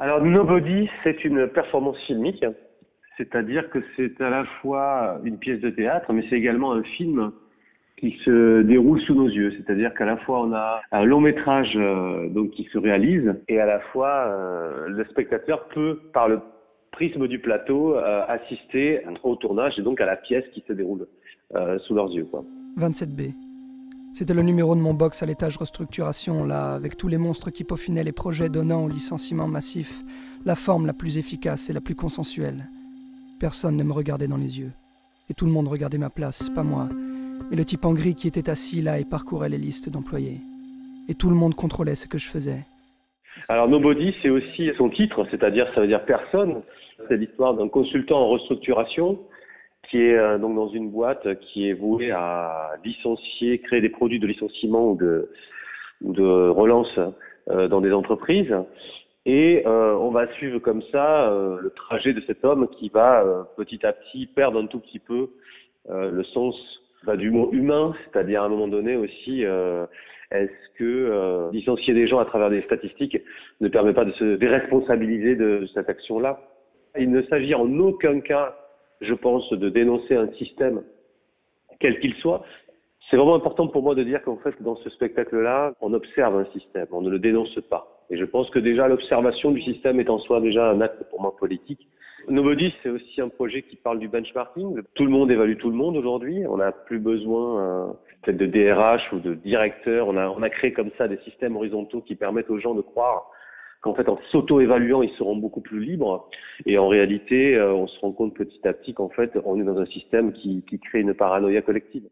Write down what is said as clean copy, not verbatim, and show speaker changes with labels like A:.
A: Alors, Nobody, c'est une performance filmique, c'est-à-dire que c'est à la fois une pièce de théâtre, mais c'est également un film qui se déroule sous nos yeux. C'est-à-dire qu'à la fois, on a un long métrage donc qui se réalise, et à la fois, le spectateur peut, par le prisme du plateau, assister au tournage et donc à la pièce qui se déroule sous leurs yeux, quoi.
B: 27B. C'était le numéro de mon box à l'étage restructuration, là, avec tous les monstres qui peaufinaient les projets donnant au licenciement massif la forme la plus efficace et la plus consensuelle. Personne ne me regardait dans les yeux. Et tout le monde regardait ma place, pas moi, et le type en gris qui était assis là et parcourait les listes d'employés. Et tout le monde contrôlait ce que je faisais.
A: Alors Nobody, c'est aussi son titre, c'est-à-dire ça veut dire personne. C'est l'histoire d'un consultant en restructuration qui est donc dans une boîte qui est vouée à licencier, créer des produits de licenciement ou de relance dans des entreprises. Et on va suivre comme ça le trajet de cet homme qui va petit à petit perdre un tout petit peu le sens du mot humain, c'est-à-dire à un moment donné aussi, est-ce que licencier des gens à travers des statistiques ne permet pas de se déresponsabiliser de cette action-là? Il ne s'agit en aucun cas, je pense, de dénoncer un système, quel qu'il soit. C'est vraiment important pour moi de dire qu'en fait, dans ce spectacle-là, on observe un système, on ne le dénonce pas. Et je pense que déjà l'observation du système est en soi déjà un acte pour moi politique. Nobody, c'est aussi un projet qui parle du benchmarking. Tout le monde évalue tout le monde aujourd'hui. On n'a plus besoin peut-être de DRH ou de directeur. On a créé comme ça des systèmes horizontaux qui permettent aux gens de croire qu'en fait, en s'auto-évaluant, ils seront beaucoup plus libres. Et en réalité, on se rend compte petit à petit qu'en fait, on est dans un système qui crée une paranoïa collective.